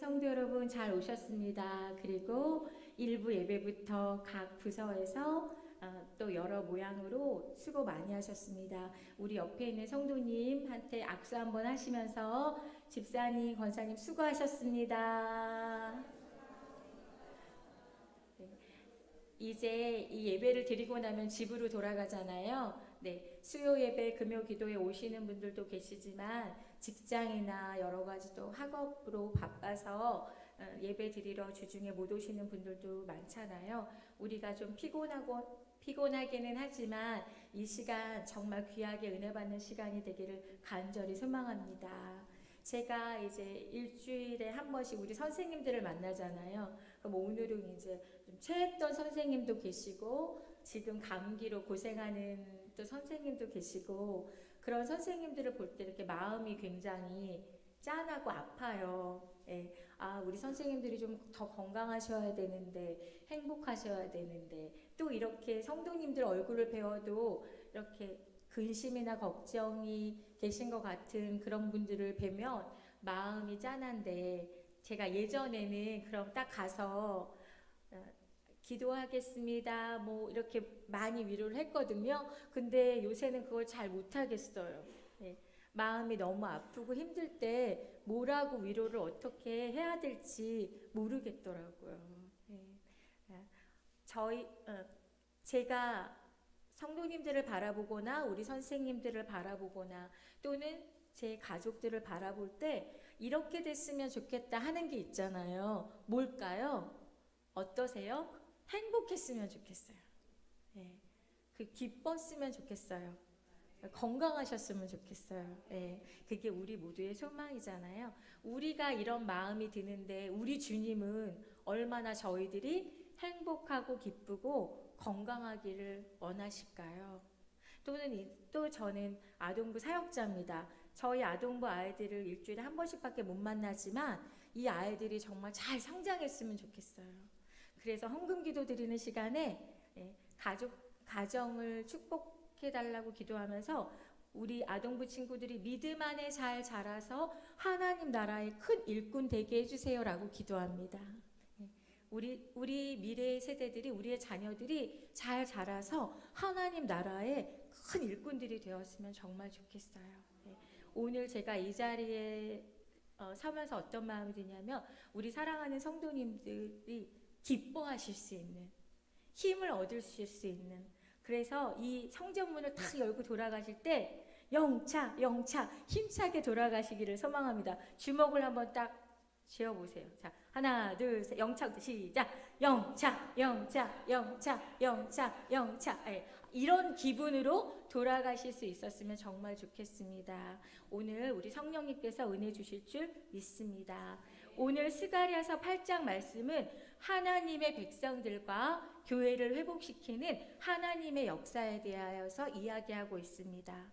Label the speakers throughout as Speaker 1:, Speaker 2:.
Speaker 1: 성도 여러분 잘 오셨습니다. 그리고 일부 예배부터 각 부서에서 또 여러 모양으로 수고 많이 하셨습니다. 우리 옆에 있는 성도님한테 악수 한번 하시면서 집사님, 권사님 수고하셨습니다. 네, 이제 이 예배를 드리고 나면 집으로 돌아가잖아요. 네, 수요 예배, 금요 기도에 오시는 분들도 계시지만 직장이나 여러 가지 또 학업으로 바빠서 예배 드리러 주중에 못 오시는 분들도 많잖아요. 우리가 좀 피곤하기는 하지만 이 시간 정말 귀하게 은혜 받는 시간이 되기를 간절히 소망합니다. 제가 이제 일주일에 한 번씩 우리 선생님들을 만나잖아요. 그럼 오늘은 이제 좀 체했던 선생님도 계시고 지금 감기로 고생하는 또 선생님도 계시고 그런 선생님들을 볼 때 이렇게 마음이 굉장히 짠하고 아파요. 예. 아, 우리 선생님들이 좀 더 건강하셔야 되는데, 행복하셔야 되는데, 또 이렇게 성도님들 얼굴을 배워도 이렇게 근심이나 걱정이 계신 것 같은 그런 분들을 뵈면 마음이 짠한데, 제가 예전에는 그럼 딱 가서 기도하겠습니다. 뭐 이렇게 많이 위로를 했거든요. 근데 요새는 그걸 잘 못하겠어요. 네. 마음이 너무 아프고 힘들 때 뭐라고 위로를 어떻게 해야 될지 모르겠더라고요. 네. 제가 성도님들을 바라보거나 우리 선생님들을 바라보거나 또는 제 가족들을 바라볼 때 이렇게 됐으면 좋겠다 하는 게 있잖아요. 뭘까요? 어떠세요? 행복했으면 좋겠어요. 네. 기뻤으면 좋겠어요. 건강하셨으면 좋겠어요. 네. 그게 우리 모두의 소망이잖아요. 우리가 이런 마음이 드는데 우리 주님은 얼마나 저희들이 행복하고 기쁘고 건강하기를 원하실까요? 또 저는 아동부 사역자입니다. 저희 아동부 아이들을 일주일에 한 번씩밖에 못 만나지만 이 아이들이 정말 잘 성장했으면 좋겠어요. 그래서 헌금 기도 드리는 시간에 가정을 축복해달라고 기도하면서 우리 아동부 친구들이 믿음 안에 잘 자라서 하나님 나라의 큰 일꾼 되게 해주세요라고 기도합니다. 우리 미래의 세대들이 우리의 자녀들이 잘 자라서 하나님 나라의 큰 일꾼들이 되었으면 정말 좋겠어요. 오늘 제가 이 자리에 서면서 어떤 마음이 드냐면 우리 사랑하는 성도님들이 기뻐하실 수 있는 힘을 얻으실 수 있는 그래서 이 성전문을 탁 열고 돌아가실 때 영차 힘차게 돌아가시기를 소망합니다. 주먹을 한번 딱 쥐어보세요. 자, 하나 둘 셋 영차부터 시작. 영차 예, 이런 기분으로 돌아가실 수 있었으면 정말 좋겠습니다. 오늘 우리 성령님께서 은혜 주실 줄 믿습니다. 오늘 스가랴서 8장 말씀은 하나님의 백성들과 교회를 회복시키는 하나님의 역사에 대하여서 이야기하고 있습니다.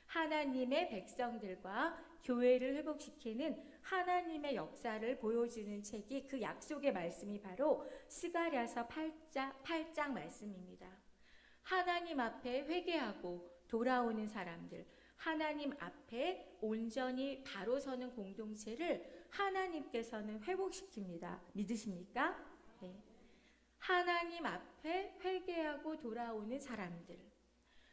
Speaker 1: 하나님의 백성들과 교회를 회복시키는 하나님의 역사를 보여주는 책이 그 약속의 말씀이 바로 스가랴서 8장 말씀입니다. 하나님 앞에 회개하고 돌아오는 사람들, 하나님 앞에 온전히 바로 서는 공동체를 하나님께서는 회복시킵니다. 믿으십니까? 네. 하나님 앞에 회개하고 돌아오는 사람들,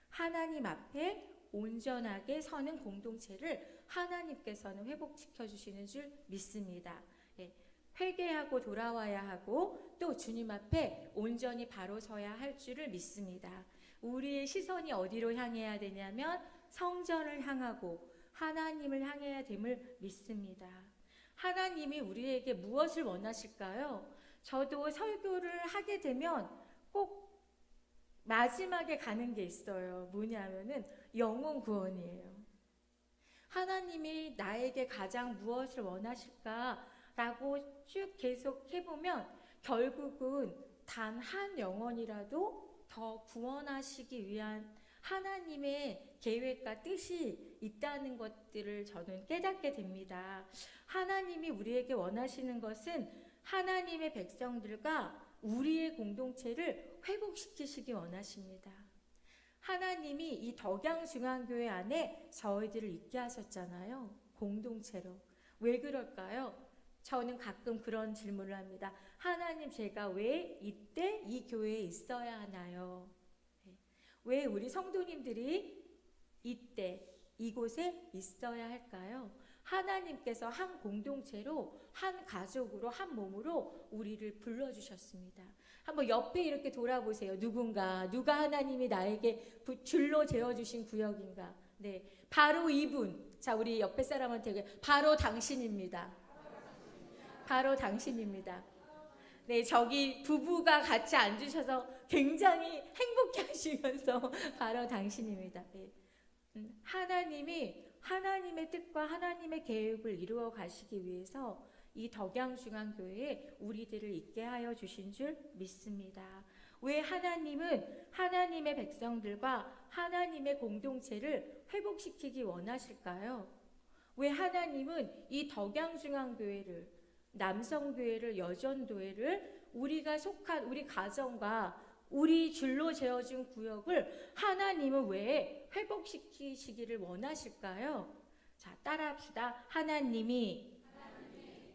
Speaker 1: 하나님 앞에 온전하게 서는 공동체를 하나님께서는 회복시켜 주시는 줄 믿습니다. 예, 회개하고 돌아와야 하고 또 주님 앞에 온전히 바로 서야 할 줄을 믿습니다. 우리의 시선이 어디로 향해야 되냐면 성전을 향하고 하나님을 향해야 됨을 믿습니다. 하나님이 우리에게 무엇을 원하실까요? 저도 설교를 하게 되면 꼭 마지막에 가는 게 있어요. 뭐냐면은 영혼 구원이에요. 하나님이 나에게 가장 무엇을 원하실까라고 쭉 계속 해보면 결국은 단 한 영혼이라도 더 구원하시기 위한 하나님의 계획과 뜻이 있다는 것들을 저는 깨닫게 됩니다. 하나님이 우리에게 원하시는 것은 하나님의 백성들과 우리의 공동체를 회복시키시기 원하십니다. 하나님이 이 덕양중앙교회 안에 저희들을 있게 하셨잖아요. 공동체로. 왜 그럴까요? 저는 가끔 그런 질문을 합니다. 하나님, 제가 왜 이때 이 교회에 있어야 하나요? 왜 우리 성도님들이 이때 이곳에 있어야 할까요? 하나님께서 한 공동체로, 한 가족으로, 한 몸으로 우리를 불러주셨습니다. 한번 옆에 이렇게 돌아보세요. 누가 하나님이 나에게 줄로 재어주신 구역인가? 네, 바로 이분. 자, 우리 옆에 사람한테 바로 당신입니다. 바로 당신입니다. 네, 저기 부부가 같이 앉으셔서 굉장히 행복해 하시면서 바로 당신입니다. 네. 하나님의 뜻과 하나님의 계획을 이루어 가시기 위해서 이 덕양중앙교회에 우리들을 있게 하여 주신 줄 믿습니다. 왜 하나님은 하나님의 백성들과 하나님의 공동체를 회복시키기 원하실까요? 왜 하나님은 이 덕양중앙교회를, 남성교회를, 여전교회를 우리가 속한 우리 가정과 우리 줄로 재어준 구역을 하나님은 왜 회복시키시기를 원하실까요? 자, 따라합시다. 하나님이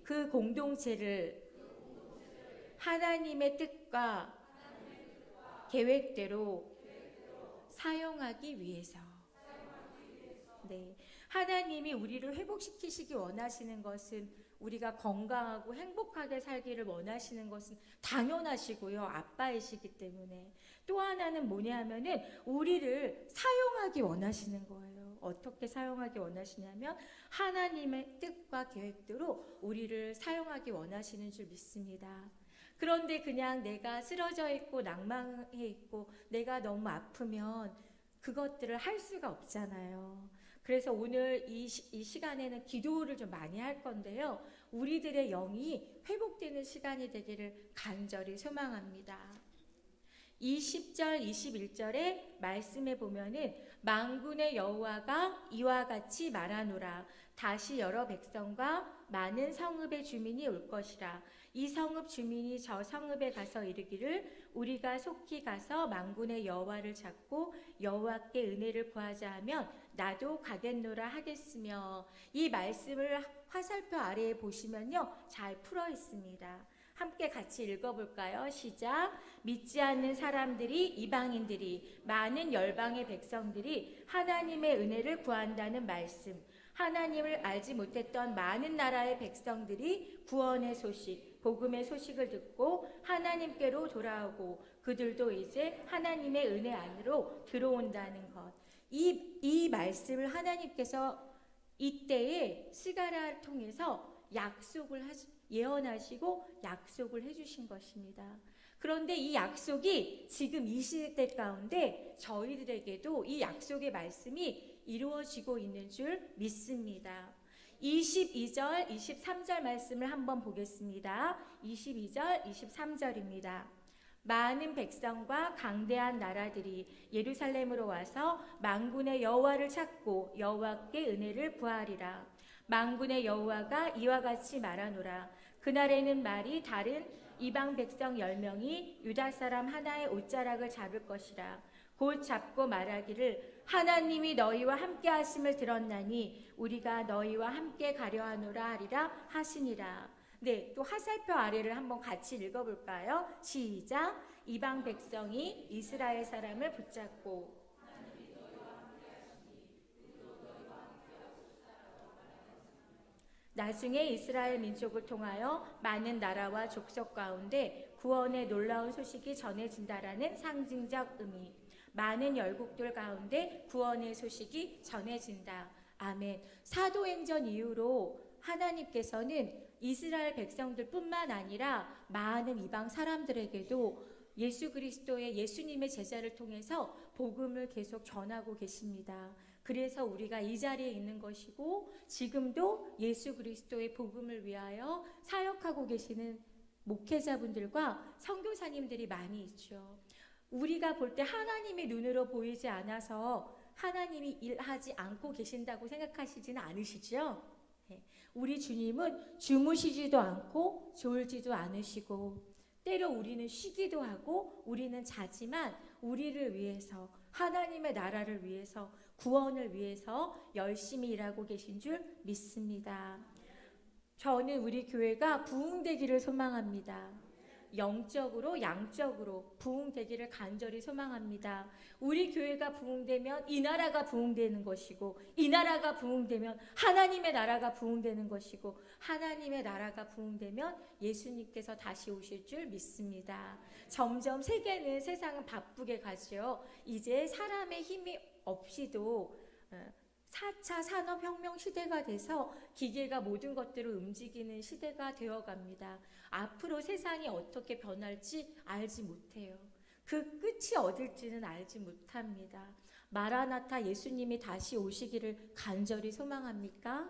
Speaker 1: 그 공동체를 하나님의 뜻과 계획대로 사용하기 위해서. 네, 하나님이 우리를 회복시키시기 원하시는 것은, 우리가 건강하고 행복하게 살기를 원하시는 것은 당연하시고요. 아빠이시기 때문에. 또 하나는 뭐냐 하면은 우리를 사용하기 원하시는 거예요. 어떻게 사용하기 원하시냐면 하나님의 뜻과 계획대로 우리를 사용하기 원하시는 줄 믿습니다. 그런데 그냥 내가 쓰러져 있고 낭망해 있고 내가 너무 아프면 그것들을 할 수가 없잖아요. 그래서 오늘 이 시간에는 기도를 좀 많이 할 건데요. 우리들의 영이 회복되는 시간이 되기를 간절히 소망합니다. 20절, 21절에 말씀해 보면은 만군의 여호와가 이와 같이 말하노라. 다시 여러 백성과 많은 성읍의 주민이 올 것이라. 이 성읍 주민이 저 성읍에 가서 이르기를 우리가 속히 가서 만군의 여호와를 찾고 여호와께 은혜를 구하자 하면 나도 가겠노라 하겠으며. 이 말씀을 화살표 아래에 보시면요, 잘 풀어 있습니다. 함께 같이 읽어볼까요? 시작. 믿지 않는 사람들이, 이방인들이, 많은 열방의 백성들이 하나님의 은혜를 구한다는 말씀. 하나님을 알지 못했던 많은 나라의 백성들이 구원의 소식, 복음의 소식을 듣고 하나님께로 돌아오고 그들도 이제 하나님의 은혜 안으로 들어온다는 것. 이 말씀을 하나님께서 이때에 스가랴를 통해서 예언하시고 약속을 해주신 것입니다. 그런데 이 약속이 지금 이 시대 가운데 저희들에게도 이 약속의 말씀이 이루어지고 있는 줄 믿습니다. 22절, 23절 말씀을 한번 보겠습니다. 22절, 23절입니다. 많은 백성과 강대한 나라들이 예루살렘으로 와서 만군의 여호와를 찾고 여호와께 은혜를 구하리라. 만군의 여호와가 이와 같이 말하노라. 그날에는 말이 다른 이방 백성 10명이 유다 사람 하나의 옷자락을 잡을 것이라. 곧 잡고 말하기를 하나님이 너희와 함께 하심을 들었나니 우리가 너희와 함께 가려 하노라 하리라 하시니라. 네, 또 화살표 아래를 한번 같이 읽어볼까요? 시작. 이방 백성이 이스라엘 사람을 붙잡고. 나중에 이스라엘 민족을 통하여 많은 나라와 족속 가운데 구원의 놀라운 소식이 전해진다라는 상징적 의미. 많은 열국들 가운데 구원의 소식이 전해진다. 아멘. 사도행전 이후로 하나님께서는 이스라엘 백성들뿐만 아니라 많은 이방 사람들에게도 예수 그리스도의 예수님의 제자를 통해서 복음을 계속 전하고 계십니다. 그래서 우리가 이 자리에 있는 것이고 지금도 예수 그리스도의 복음을 위하여 사역하고 계시는 목회자분들과 선교사님들이 많이 있죠. 우리가 볼 때 하나님의 눈으로 보이지 않아서 하나님이 일하지 않고 계신다고 생각하시지는 않으시죠? 우리 주님은 주무시지도 않고 졸지도 않으시고 때로 우리는 쉬기도 하고 우리는 자지만 우리를 위해서 하나님의 나라를 위해서 구원을 위해서 열심히 일하고 계신 줄 믿습니다. 저는 우리 교회가 부흥되기를 소망합니다. 영적으로 양적으로 부흥되기를 간절히 소망합니다. 우리 교회가 부흥되면 이 나라가 부흥되는 것이고, 이 나라가 부흥되면 하나님의 나라가 부흥되는 것이고, 하나님의 나라가 부흥되면 예수님께서 다시 오실 줄 믿습니다. 점점 세상은 바쁘게 가죠. 이제 사람의 힘이 없이도 4차 산업혁명 시대가 돼서 기계가 모든 것들을 움직이는 시대가 되어갑니다. 앞으로 세상이 어떻게 변할지 알지 못해요. 그 끝이 어딜지는 알지 못합니다. 마라나타, 예수님이 다시 오시기를 간절히 소망합니까?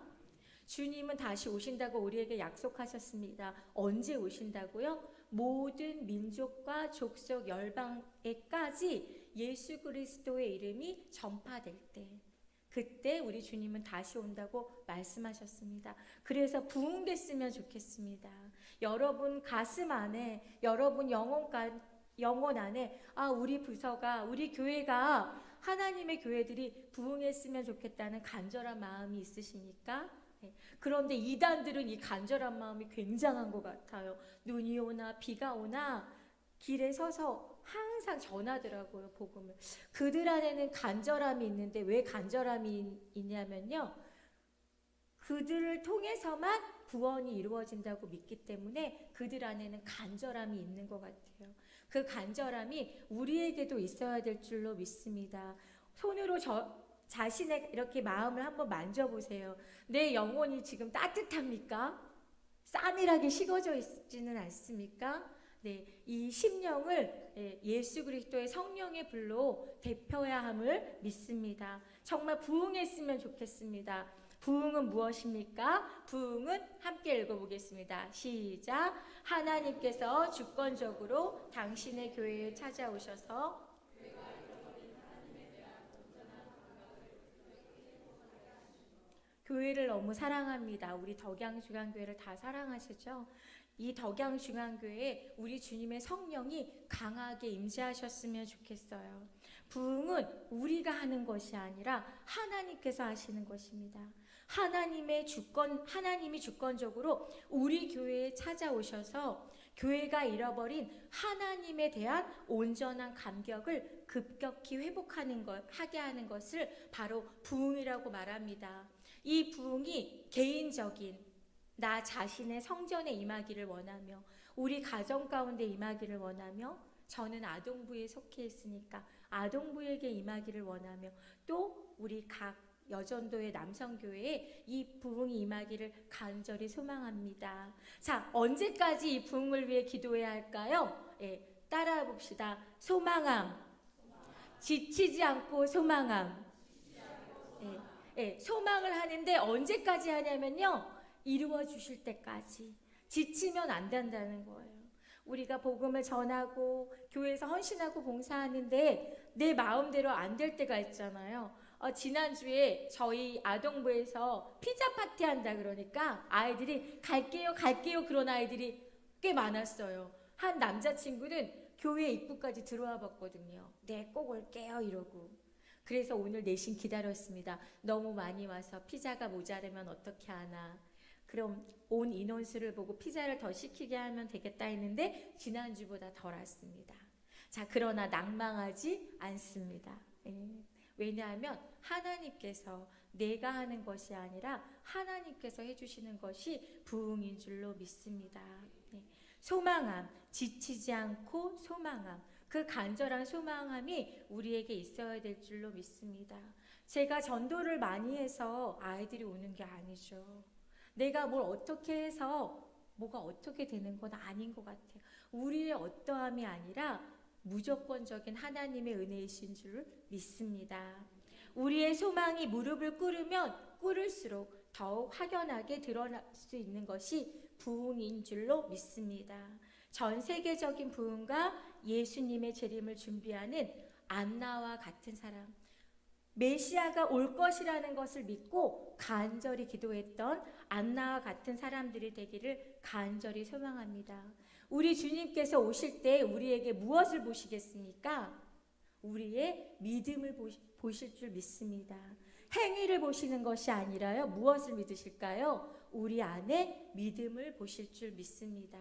Speaker 1: 주님은 다시 오신다고 우리에게 약속하셨습니다. 언제 오신다고요? 모든 민족과 족속 열방에까지 예수 그리스도의 이름이 전파될 때, 그때 우리 주님은 다시 온다고 말씀하셨습니다. 그래서 부흥됐으면 좋겠습니다. 여러분 가슴 안에, 여러분 영혼 안에, 우리 부서가, 우리 교회가, 하나님의 교회들이 부흥했으면 좋겠다는 간절한 마음이 있으십니까? 그런데 이단들은 이 간절한 마음이 굉장한 것 같아요. 눈이 오나 비가 오나 길에 서서 항상 전하더라고요, 복음을. 그들 안에는 간절함이 있는데 왜 간절함이 있냐면요, 그들을 통해서만 구원이 이루어진다고 믿기 때문에 그들 안에는 간절함이 있는 것 같아요. 그 간절함이 우리에게도 있어야 될 줄로 믿습니다. 손으로 자신의 이렇게 마음을 한번 만져보세요. 내 영혼이 지금 따뜻합니까? 싸늘하게 식어져 있지는 않습니까? 네, 이 심령을 예수 그리스도의 성령의 불로 데펴야 함을 믿습니다. 정말 부흥했으면 좋겠습니다. 부흥은 무엇입니까? 부흥은 함께 읽어보겠습니다. 시작. 하나님께서 주권적으로 당신의 교회에 찾아오셔서 교회를 너무 사랑합니다. 우리 덕양중앙교회를 다 사랑하시죠? 이 덕양중앙교회에 우리 주님의 성령이 강하게 임재하셨으면 좋겠어요. 부흥은 우리가 하는 것이 아니라 하나님께서 하시는 것입니다. 하나님이 주권적으로 우리 교회에 찾아오셔서 교회가 잃어버린 하나님에 대한 온전한 감격을 급격히 하게 하는 것을 바로 부흥이라고 말합니다. 이 부흥이 개인적인 나 자신의 성전에 임하기를 원하며, 우리 가정 가운데 임하기를 원하며, 저는 아동부에 속해 있으니까 아동부에게 임하기를 원하며, 또 우리 각 여전도의 남성교회에 이 부흥이 임하기를 간절히 소망합니다. 자, 언제까지 이 부흥을 위해 기도해야 할까요? 따라해 봅시다. 소망함, 지치지 않고 소망함. 소망을 하는데 언제까지 하냐면요, 이루어 주실 때까지. 지치면 안 된다는 거예요. 우리가 복음을 전하고 교회에서 헌신하고 봉사하는데 내 마음대로 안 될 때가 있잖아요. 지난주에 저희 아동부에서 피자 파티 한다 그러니까 아이들이 갈게요 그런 아이들이 꽤 많았어요. 한 남자친구는 교회 입구까지 들어와 봤거든요. 네, 꼭 올게요 이러고. 그래서 오늘 내심 기다렸습니다. 너무 많이 와서 피자가 모자르면 어떻게 하나. 그럼 온 인원수를 보고 피자를 더 시키게 하면 되겠다 했는데 지난주보다 덜 왔습니다. 자, 그러나 낭망하지 않습니다. 왜냐하면 하나님께서 내가 하는 것이 아니라 하나님께서 해주시는 것이 부흥인 줄로 믿습니다. 소망함, 지치지 않고 소망함, 그 간절한 소망함이 우리에게 있어야 될 줄로 믿습니다. 제가 전도를 많이 해서 아이들이 오는 게 아니죠. 내가 뭘 어떻게 해서 뭐가 어떻게 되는 건 아닌 것 같아요. 우리의 어떠함이 아니라 무조건적인 하나님의 은혜이신 줄 믿습니다. 우리의 소망이 무릎을 꿇으면 꿇을수록 더욱 확연하게 드러날 수 있는 것이 부흥인 줄로 믿습니다. 전 세계적인 부흥과 예수님의 재림을 준비하는 안나와 같은 사람, 메시아가 올 것이라는 것을 믿고 간절히 기도했던 안나와 같은 사람들이 되기를 간절히 소망합니다. 우리 주님께서 오실 때 우리에게 무엇을 보시겠습니까? 우리의 믿음을 보실 줄 믿습니다. 행위를 보시는 것이 아니라요. 무엇을 믿으실까요? 우리 안에 믿음을 보실 줄 믿습니다.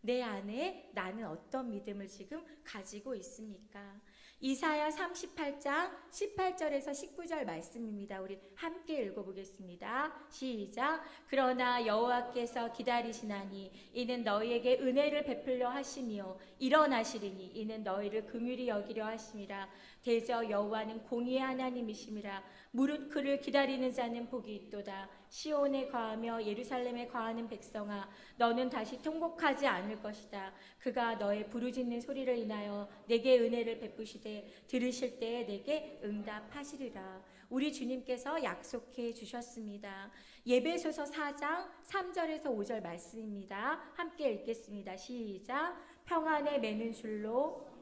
Speaker 1: 내 안에 나는 어떤 믿음을 지금 가지고 있습니까? 이사야 38장 18절에서 19절 말씀입니다. 우리 함께 읽어보겠습니다. 시작. 그러나 여호와께서 기다리시나니 이는 너희에게 은혜를 베풀려 하시며 일어나시리니 이는 너희를 긍휼히 여기려 하심이라. 대저 여호와는 공의의 하나님이심이라. 무릇 그를 기다리는 자는 복이 있도다. 시온에 거하며 예루살렘에 거하는 백성아, 너는 다시 통곡하지 않을 것이다. 그가 너의 부르짖는 소리를 인하여 내게 은혜를 베푸시되 들으실 때에 내게 응답하시리라. 우리 주님께서 약속해 주셨습니다. 예배소서 4장 3절에서 5절 말씀입니다. 함께 읽겠습니다. 시작. 평안에 매는 줄로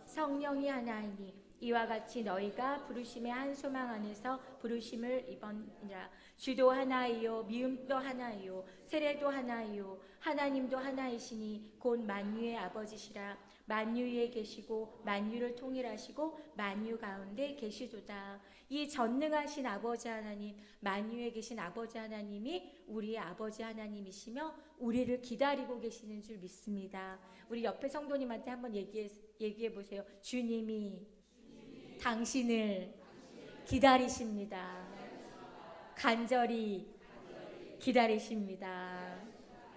Speaker 1: 성령이 하나이니 이와 같이 너희가 부르심의 한 소망 안에서 부르심을 입었느니라. 주도 하나이요 미음도 하나이요 세례도 하나이요 하나님도 하나이시니 곧 만유의 아버지시라. 만유 위에 계시고 만유를 통일하시고 만유 가운데 계시도다. 이 전능하신 아버지 하나님, 만유에 계신 아버지 하나님이 우리의 아버지 하나님이시며 우리를 기다리고 계시는 줄 믿습니다. 우리 옆에 성도님한테 한번 얘기해 보세요. 주님이 당신을 기다리십니다. 간절히 기다리십니다.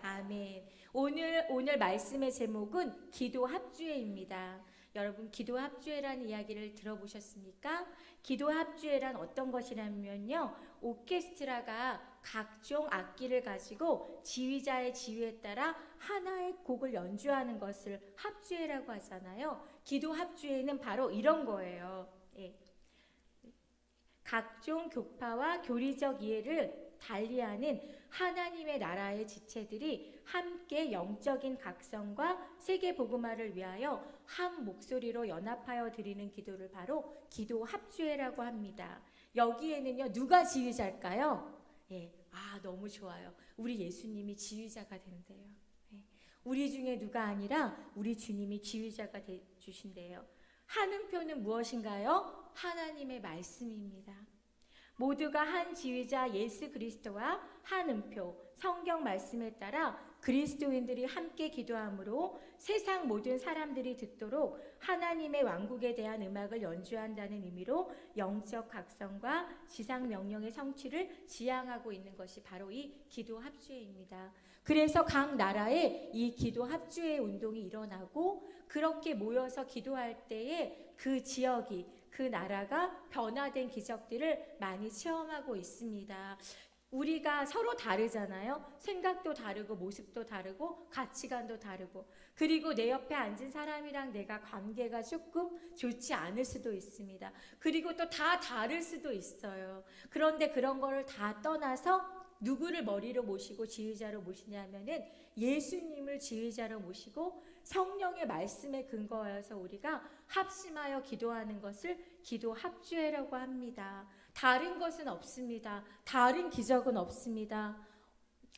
Speaker 1: 아멘. 오늘 말씀의 제목은 기도 합주회입니다. 여러분, 기도 합주회라는 이야기를 들어보셨습니까? 기도 합주회란 어떤 것이냐면요, 오케스트라가 각종 악기를 가지고 지휘자의 지휘에 따라 하나의 곡을 연주하는 것을 합주회라고 하잖아요. 기도 합주회는 바로 이런 거예요. 예. 각종 교파와 교리적 이해를 달리하는 하나님의 나라의 지체들이 함께 영적인 각성과 세계 복음화를 위하여 한 목소리로 연합하여 드리는 기도를 바로 기도 합주회라고 합니다. 여기에는요, 누가 지휘자일까요? 예, 너무 좋아요. 우리 예수님이 지휘자가 된대요. 예, 우리 중에 누가 아니라 우리 주님이 지휘자가 주신대요. 하는표는 무엇인가요? 하나님의 말씀입니다. 모두가 한 지휘자 예수 그리스도와 한 음표 성경 말씀에 따라 그리스도인들이 함께 기도함으로 세상 모든 사람들이 듣도록 하나님의 왕국에 대한 음악을 연주한다는 의미로 영적 각성과 지상 명령의 성취를 지향하고 있는 것이 바로 이 기도 합주회입니다. 그래서 각 나라에 이 기도 합주회 운동이 일어나고 그렇게 모여서 기도할 때에 그 지역이 그 나라가 변화된 기적들을 많이 체험하고 있습니다. 우리가 서로 다르잖아요. 생각도 다르고 모습도 다르고 가치관도 다르고, 그리고 내 옆에 앉은 사람이랑 내가 관계가 조금 좋지 않을 수도 있습니다. 그리고 또 다 다를 수도 있어요. 그런데 그런 거를 다 떠나서 누구를 머리로 모시고 지휘자로 모시냐면은 예수님을 지휘자로 모시고 성령의 말씀에 근거하여서 우리가 합심하여 기도하는 것을 기도 합주회라고 합니다. 다른 것은 없습니다. 다른 기적은 없습니다.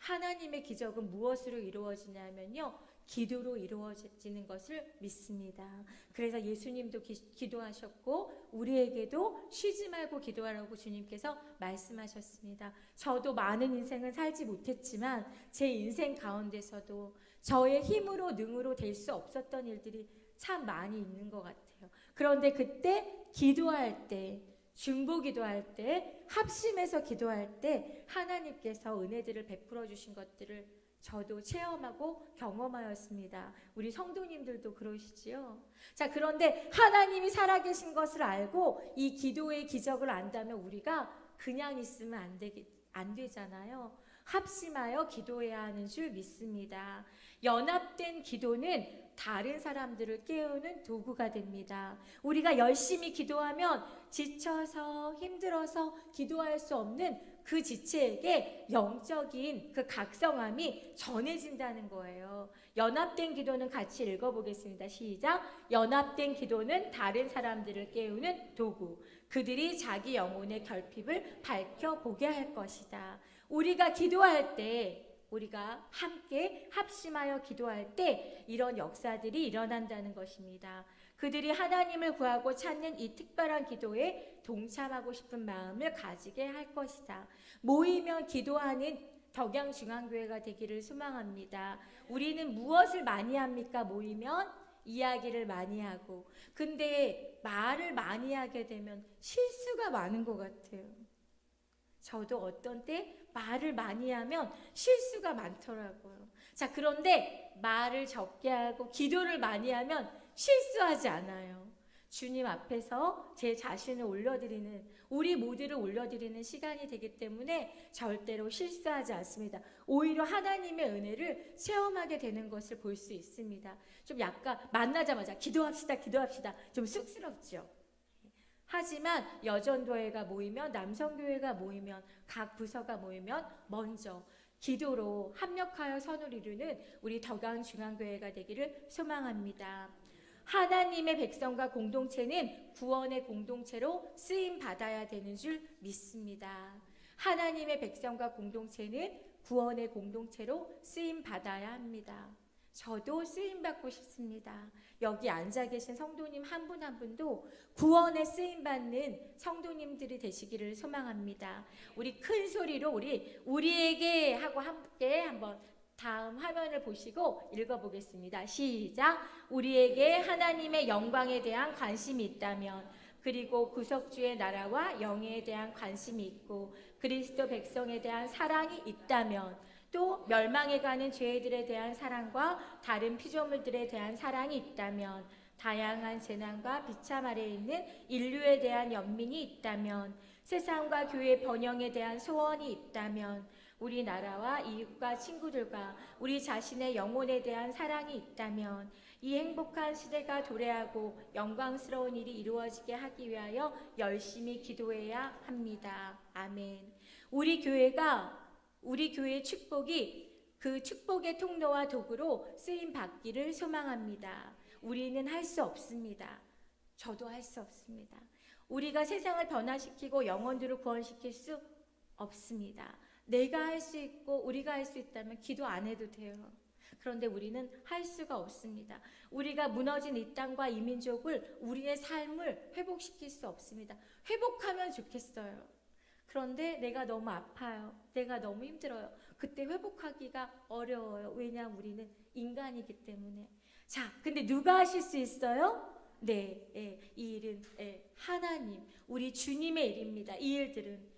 Speaker 1: 하나님의 기적은 무엇으로 이루어지냐면요, 기도로 이루어지는 것을 믿습니다. 그래서 예수님도 기도하셨고 우리에게도 쉬지 말고 기도하라고 주님께서 말씀하셨습니다. 저도 많은 인생을 살지 못했지만 제 인생 가운데서도 저의 힘으로 능으로 될 수 없었던 일들이 참 많이 있는 것 같아요. 그런데 그때 기도할 때, 중보 기도할 때, 합심해서 기도할 때 하나님께서 은혜들을 베풀어 주신 것들을 저도 체험하고 경험하였습니다. 우리 성도님들도 그러시지요? 자, 그런데 하나님이 살아계신 것을 알고 이 기도의 기적을 안다면 우리가 그냥 있으면 안 되잖아요. 합심하여 기도해야 하는 줄 믿습니다. 연합된 기도는 다른 사람들을 깨우는 도구가 됩니다. 우리가 열심히 기도하면 지쳐서 힘들어서 기도할 수 없는 그 지체에게 영적인 그 각성함이 전해진다는 거예요. 연합된 기도는 같이 읽어보겠습니다. 시작. 연합된 기도는 다른 사람들을 깨우는 도구. 그들이 자기 영혼의 결핍을 밝혀보게 할 것이다. 우리가 기도할 때, 우리가 함께 합심하여 기도할 때 이런 역사들이 일어난다는 것입니다. 그들이 하나님을 구하고 찾는 이 특별한 기도에 동참하고 싶은 마음을 가지게 할 것이다. 모이면 기도하는 덕양중앙교회가 되기를 소망합니다. 우리는 무엇을 많이 합니까? 모이면 이야기를 많이 하고. 근데 말을 많이 하게 되면 실수가 많은 것 같아요. 저도 어떤 때 말을 많이 하면 실수가 많더라고요. 자, 그런데 말을 적게 하고 기도를 많이 하면 실수하지 않아요. 주님 앞에서 제 자신을 올려드리는, 우리 모두를 올려드리는 시간이 되기 때문에 절대로 실수하지 않습니다. 오히려 하나님의 은혜를 체험하게 되는 것을 볼 수 있습니다. 좀 약간 만나자마자 기도합시다, 기도합시다. 좀 쑥스럽죠. 하지만 여전도회가 모이면, 남성교회가 모이면, 각 부서가 모이면 먼저 기도로 합력하여 선을 이루는 우리 덕양중앙교회가 되기를 소망합니다. 하나님의 백성과 공동체는 구원의 공동체로 쓰임 받아야 되는 줄 믿습니다. 하나님의 백성과 공동체는 구원의 공동체로 쓰임 받아야 합니다. 저도 쓰임 받고 싶습니다. 여기 앉아 계신 성도님 한 분 한 분도 구원에 쓰임 받는 성도님들이 되시기를 소망합니다. 우리 큰 소리로 우리에게 하고 함께 한번 다음 화면을 보시고 읽어보겠습니다. 시작. 우리에게 하나님의 영광에 대한 관심이 있다면, 그리고 구속주의 나라와 영예에 대한 관심이 있고, 그리스도 백성에 대한 사랑이 있다면, 또 멸망해가는 죄들에 대한 사랑과 다른 피조물들에 대한 사랑이 있다면, 다양한 재난과 비참 아래에 있는 인류에 대한 연민이 있다면, 세상과 교회 번영에 대한 소원이 있다면, 우리나라와 이웃과 친구들과 우리 자신의 영혼에 대한 사랑이 있다면, 이 행복한 시대가 도래하고 영광스러운 일이 이루어지게 하기 위하여 열심히 기도해야 합니다. 아멘. 우리 교회의 축복이 그 축복의 통로와 도구로 쓰임 받기를 소망합니다. 우리는 할 수 없습니다. 저도 할 수 없습니다. 우리가 세상을 변화시키고 영혼들을 구원시킬 수 없습니다. 내가 할 수 있고 우리가 할 수 있다면 기도 안 해도 돼요. 그런데 우리는 할 수가 없습니다. 우리가 무너진 이 땅과 이 민족을, 우리의 삶을 회복시킬 수 없습니다. 회복하면 좋겠어요. 그런데 내가 너무 아파요. 내가 너무 힘들어요. 그때 회복하기가 어려워요. 왜냐하면 우리는 인간이기 때문에. 자, 근데 누가 하실 수 있어요? 네, 이 일은 하나님, 우리 주님의 일입니다. 이 일들은.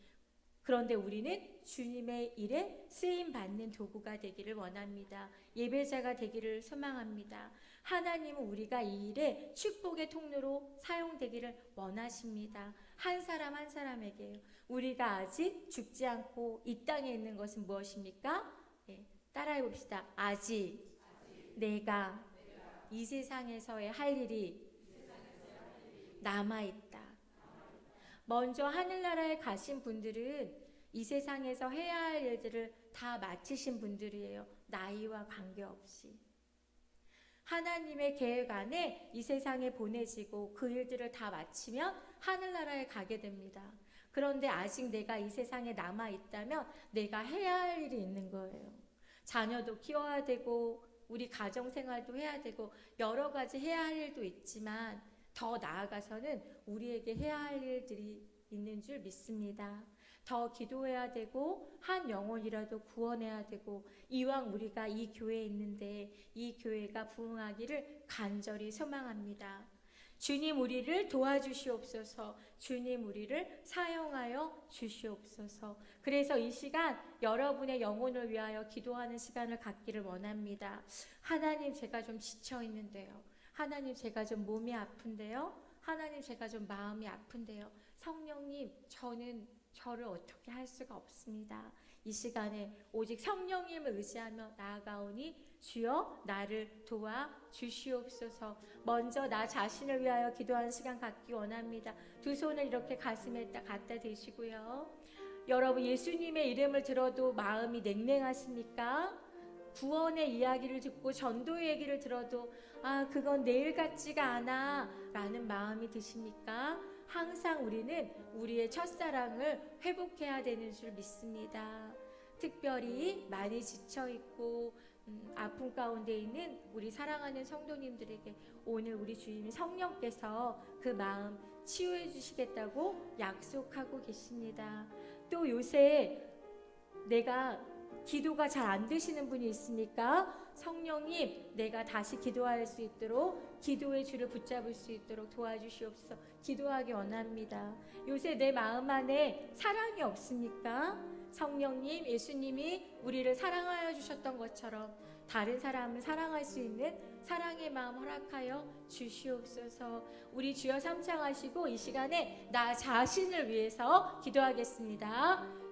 Speaker 1: 그런데 우리는 주님의 일에 쓰임받는 도구가 되기를 원합니다. 예배자가 되기를 소망합니다. 하나님은 우리가 이 일에 축복의 통로로 사용되기를 원하십니다. 한 사람 한 사람에게요. 우리가 아직 죽지 않고 이 땅에 있는 것은 무엇입니까? 따라해 봅시다. 아직 내가 이 세상에서의 할 일이 남아있다. 먼저 하늘나라에 가신 분들은 이 세상에서 해야 할 일들을 다 마치신 분들이에요. 나이와 관계없이. 하나님의 계획 안에 이 세상에 보내지고 그 일들을 다 마치면 하늘나라에 가게 됩니다. 그런데 아직 내가 이 세상에 남아있다면 내가 해야 할 일이 있는 거예요. 자녀도 키워야 되고 우리 가정생활도 해야 되고 여러 가지 해야 할 일도 있지만 더 나아가서는 우리에게 해야 할 일들이 있는 줄 믿습니다. 더 기도해야 되고 한 영혼이라도 구원해야 되고, 이왕 우리가 이 교회에 있는데 이 교회가 부흥하기를 간절히 소망합니다. 주님 우리를 도와주시옵소서. 주님 우리를 사용하여 주시옵소서. 그래서 이 시간 여러분의 영혼을 위하여 기도하는 시간을 갖기를 원합니다. 하나님, 제가 좀 지쳐 있는데요. 하나님, 제가 좀 몸이 아픈데요. 하나님, 제가 좀 마음이 아픈데요. 성령님, 저를 어떻게 할 수가 없습니다. 이 시간에 오직 성령님을 의지하며 나아가오니 주여 나를 도와 주시옵소서. 먼저 나 자신을 위하여 기도하는 시간 갖기 원합니다. 두 손을 이렇게 가슴에 갖다 대시고요. 여러분, 예수님의 이름을 들어도 마음이 냉랭하십니까? 구원의 이야기를 듣고 전도의 얘기를 들어도 그건 내일 같지가 않아 라는 마음이 드십니까? 항상 우리는 우리의 첫사랑을 회복해야 되는 줄 믿습니다. 특별히 많이 지쳐있고 아픔 가운데 있는 우리 사랑하는 성도님들에게 오늘 우리 주님 성령께서 그 마음 치유해 주시겠다고 약속하고 계십니다. 또 요새 내가 기도가 잘 안 되시는 분이 있습니까? 성령님, 내가 다시 기도할 수 있도록 기도의 줄을 붙잡을 수 있도록 도와주시옵소서. 기도하기 원합니다. 요새 내 마음 안에 사랑이 없습니까? 성령님, 예수님이 우리를 사랑하여 주셨던 것처럼 다른 사람을 사랑할 수 있는 사랑의 마음 허락하여 주시옵소서. 우리 주여 삼창하시고 이 시간에 나 자신을 위해서 기도하겠습니다.